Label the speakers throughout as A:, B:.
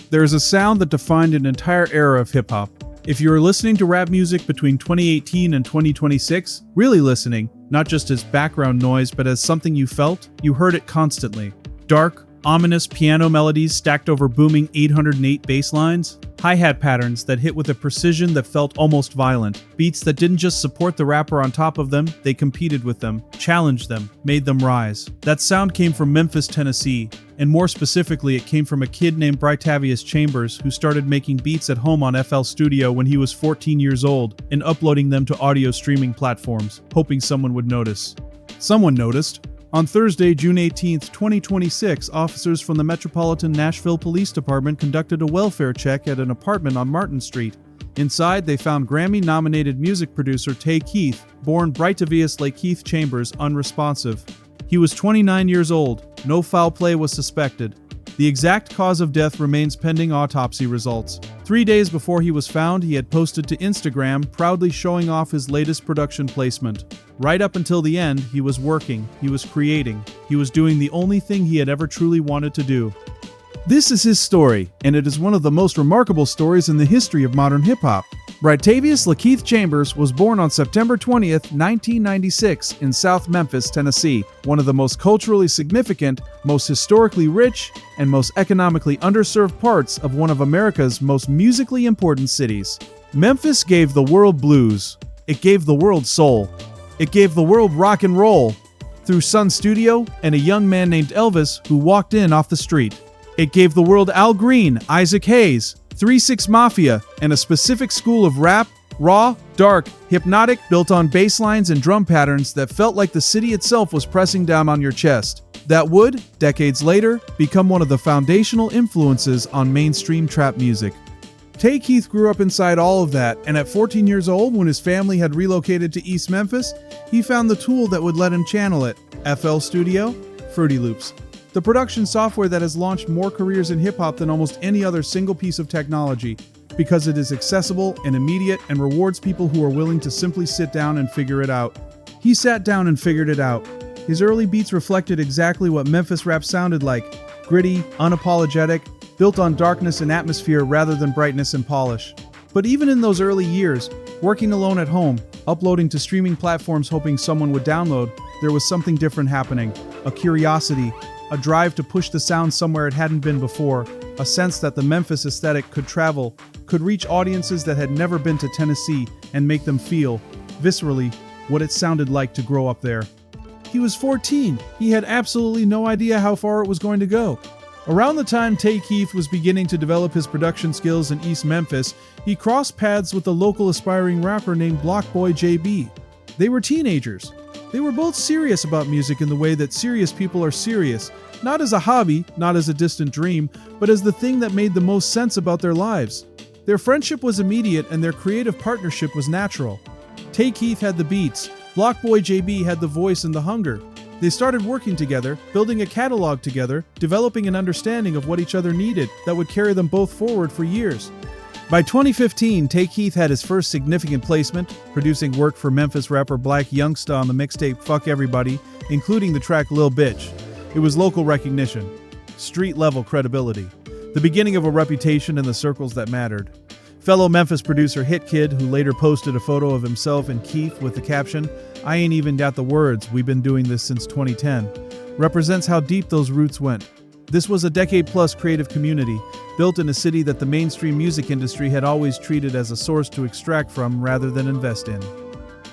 A: There is a sound that defined an entire era of hip-hop. If you are listening to rap music between 2018 and 2026, really listening, not just as background noise but as something you felt, you heard it constantly. Dark, ominous piano melodies stacked over booming 808 bass lines, hi-hat patterns that hit with a precision that felt almost violent, beats that didn't just support the rapper on top of them, they competed with them, challenged them, made them rise. That sound came from Memphis, Tennessee, and more specifically it came from a kid named Brytavious Chambers who started making beats at home on FL Studio when he was 14 years old and uploading them to audio streaming platforms, hoping someone would notice. Someone noticed. On Thursday, June 18, 2026, officers from the Metropolitan Nashville Police Department conducted a welfare check at an apartment on Martin Street. Inside, they found Grammy-nominated music producer Tay Keith, born Brytavious Keith Chambers, unresponsive. He was 29 years old. No foul play was suspected. The exact cause of death remains pending autopsy results. 3 days before he was found, he had posted to Instagram, proudly showing off his latest production placement. Right up until the end, he was working, he was creating, he was doing the only thing he had ever truly wanted to do. This is his story, and it is one of the most remarkable stories in the history of modern hip-hop. Brytavious Keith Chambers was born on September 20th, 1996 in South Memphis, Tennessee, one of the most culturally significant, most historically rich, and most economically underserved parts of one of America's most musically important cities. Memphis gave the world blues. It gave the world soul. It gave the world rock and roll through Sun Studio and a young man named Elvis who walked in off the street. It gave the world Al Green, Isaac Hayes, 3-6 Mafia, and a specific school of rap, raw, dark, hypnotic, built on bass lines and drum patterns that felt like the city itself was pressing down on your chest. That would, decades later, become one of the foundational influences on mainstream trap music. Tay Keith grew up inside all of that, and at 14 years old, when his family had relocated to East Memphis, he found the tool that would let him channel it: FL Studio, Fruity Loops. The production software that has launched more careers in hip-hop than almost any other single piece of technology, because it is accessible and immediate and rewards people who are willing to simply sit down and figure it out. He sat down and figured it out. His early beats reflected exactly what Memphis rap sounded like: gritty, unapologetic, built on darkness and atmosphere rather than brightness and polish. But even in those early years, working alone at home, uploading to streaming platforms hoping someone would download, there was something different happening. A curiosity, a drive to push the sound somewhere it hadn't been before, a sense that the Memphis aesthetic could travel, could reach audiences that had never been to Tennessee and make them feel, viscerally, what it sounded like to grow up there. He was 14. He had absolutely no idea how far it was going to go. Around the time Tay Keith was beginning to develop his production skills in East Memphis, he crossed paths with a local aspiring rapper named Blockboy JB. They were teenagers. They were both serious about music in the way that serious people are serious, not as a hobby, not as a distant dream, but as the thing that made the most sense about their lives. Their friendship was immediate and their creative partnership was natural. Tay Keith had the beats, Blockboy JB had the voice and the hunger. They started working together, building a catalog together, developing an understanding of what each other needed that would carry them both forward for years. By 2015, Tay Keith had his first significant placement, producing work for Memphis rapper Black Youngsta on the mixtape Fuck Everybody, including the track Lil Bitch. It was local recognition, street-level credibility, the beginning of a reputation in the circles that mattered. Fellow Memphis producer Hit Kid, who later posted a photo of himself and Keith with the caption, "I ain't even got the words, we've been doing this since 2010, represents how deep those roots went. This was a decade-plus creative community, built in a city that the mainstream music industry had always treated as a source to extract from rather than invest in.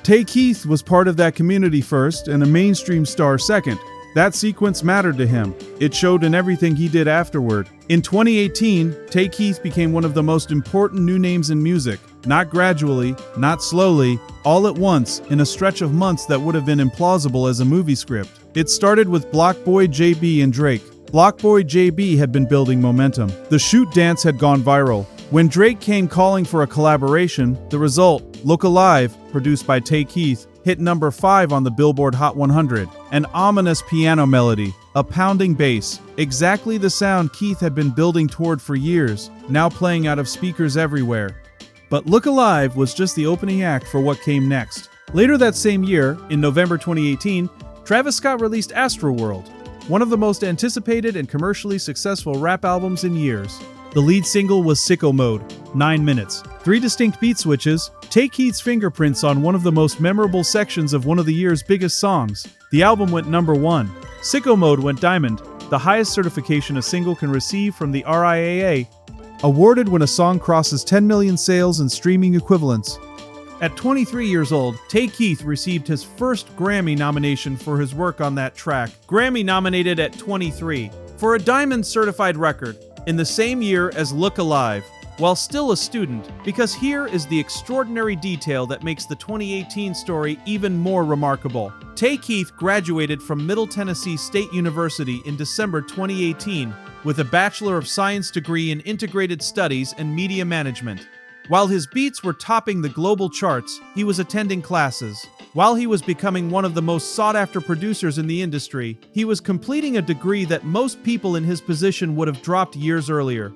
A: Tay Keith was part of that community first and a mainstream star second. That sequence mattered to him. It showed in everything he did afterward. In 2018, Tay Keith became one of the most important new names in music. Not gradually, not slowly, all at once, in a stretch of months that would have been implausible as a movie script. It started with Blockboy JB and Drake. Blockboy JB had been building momentum. The shoot dance had gone viral. When Drake came calling for a collaboration, the result, Look Alive, produced by Tay Keith, hit number 5 on the Billboard Hot 100. An ominous piano melody, a pounding bass, exactly the sound Keith had been building toward for years, now playing out of speakers everywhere. But Look Alive was just the opening act for what came next. Later that same year, in November 2018, Travis Scott released Astroworld, one of the most anticipated and commercially successful rap albums in years. The lead single was Sicko Mode, 9 minutes. 3 distinct beat switches, Take Keith's fingerprints on one of the most memorable sections of one of the year's biggest songs. The album went number 1. Sicko Mode went diamond, the highest certification a single can receive from the RIAA, awarded when a song crosses 10 million sales and streaming equivalents. At 23 years old, Take Keith received his first Grammy nomination for his work on that track. Grammy nominated at 23 for a diamond certified record in the same year as Look Alive, while still a student, because here is the extraordinary detail that makes the 2018 story even more remarkable. Take Keith graduated from Middle Tennessee State University in December 2018 with a Bachelor of Science degree in Integrated Studies and Media Management. While his beats were topping the global charts, he was attending classes. While he was becoming one of the most sought-after producers in the industry, he was completing a degree that most people in his position would have dropped years earlier.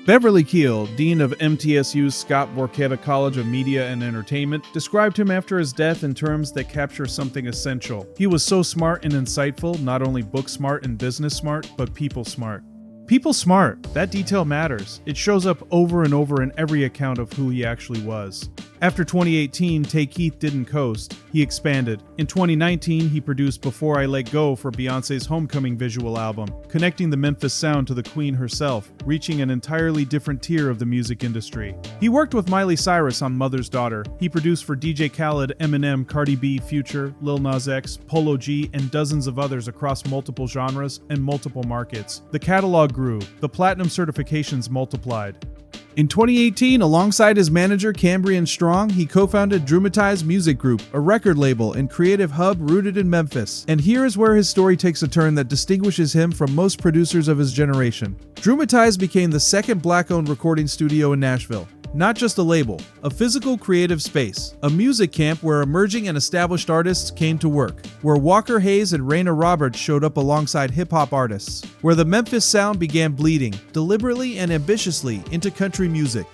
A: Beverly Keel, dean of MTSU's Scott Borchetta College of Media and Entertainment, described him after his death in terms that capture something essential. He was so smart and insightful, not only book smart and business smart, but people smart. People smart, that detail matters. It shows up over and over in every account of who he actually was. After 2018, Take Keith didn't coast, he expanded. In 2019, he produced Before I Let Go for Beyoncé's Homecoming visual album, connecting the Memphis sound to the Queen herself, reaching an entirely different tier of the music industry. He worked with Miley Cyrus on Mother's Daughter. He produced for DJ Khaled, Eminem, Cardi B, Future, Lil Nas X, Polo G, and dozens of others across multiple genres and multiple markets. The catalog grew, the platinum certifications multiplied. In 2018, alongside his manager Cambrian Strong, he co-founded Dramatize Music Group, a record label and creative hub rooted in Memphis. And here is where his story takes a turn that distinguishes him from most producers of his generation. Dramatize became the second black-owned recording studio in Nashville. Not just a label, a physical creative space, a music camp where emerging and established artists came to work, where Walker Hayes and Raina Roberts showed up alongside hip-hop artists, where the Memphis sound began bleeding, deliberately and ambitiously, into country music.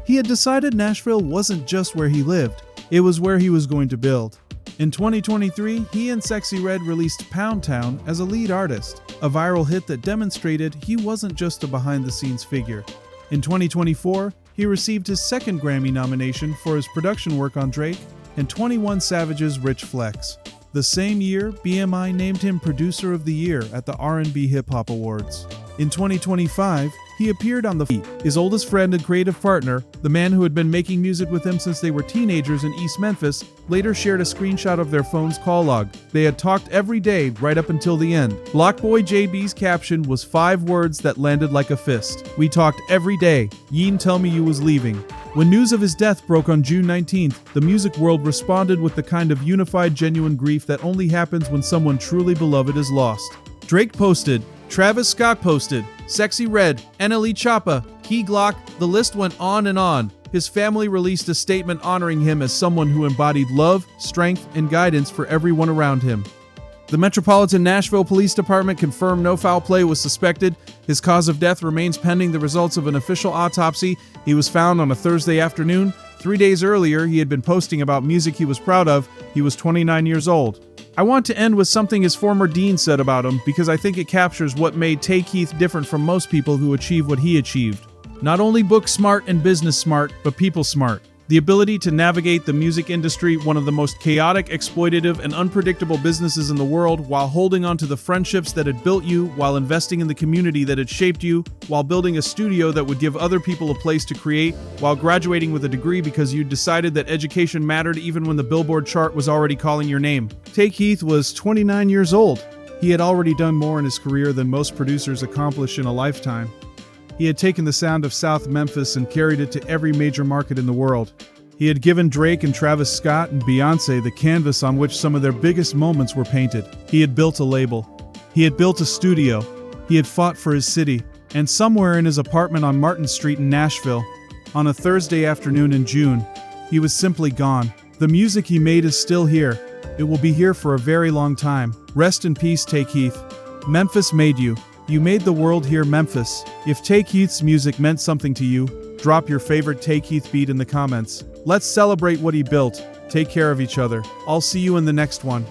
A: He had decided Nashville wasn't just where he lived, it was where he was going to build. In 2023, he and Sexy Red released Pound Town as a lead artist, a viral hit that demonstrated he wasn't just a behind-the-scenes figure. In 2024, he received his second Grammy nomination for his production work on Drake and 21 Savage's Rich Flex. The same year, BMI named him Producer of the Year at the R&B Hip Hop Awards. In 2025, he appeared on The Feet. His oldest friend and creative partner, the man who had been making music with him since they were teenagers in East Memphis, later shared a screenshot of their phone's call log. They had talked every day right up until the end. Blockboy JB's caption was 5 words that landed like a fist. "We talked every day. Yeen tell me you was leaving." When news of his death broke on June 19th, the music world responded with the kind of unified, genuine grief that only happens when someone truly beloved is lost. Drake posted, Travis Scott posted, Sexy Red, NLE Choppa, Key Glock, the list went on and on. His family released a statement honoring him as someone who embodied love, strength, and guidance for everyone around him. The Metropolitan Nashville Police Department confirmed no foul play was suspected. His cause of death remains pending the results of an official autopsy. He was found on a Thursday afternoon. 3 days earlier, he had been posting about music he was proud of. He was 29 years old. I want to end with something his former dean said about him because I think it captures what made Take Keith different from most people who achieve what he achieved. Not only book smart and business smart, but people smart. The ability to navigate the music industry, one of the most chaotic, exploitative, and unpredictable businesses in the world, while holding on to the friendships that had built you, while investing in the community that had shaped you, while building a studio that would give other people a place to create, while graduating with a degree because you decided that education mattered even when the Billboard chart was already calling your name. Take Keith was 29 years old. He had already done more in his career than most producers accomplish in a lifetime. He had taken the sound of South Memphis and carried it to every major market in the world. He had given Drake and Travis Scott and Beyoncé the canvas on which some of their biggest moments were painted. He had built a label. He had built a studio. He had fought for his city. And somewhere in his apartment on Martin Street in Nashville, on a Thursday afternoon in June, he was simply gone. The music he made is still here. It will be here for a very long time. Rest in peace, Take Keith. Memphis made you. You made the world hear Memphis. If Take Keith's music meant something to you, drop your favorite Take Keith beat in the comments. Let's celebrate what he built. Take care of each other. I'll see you in the next one.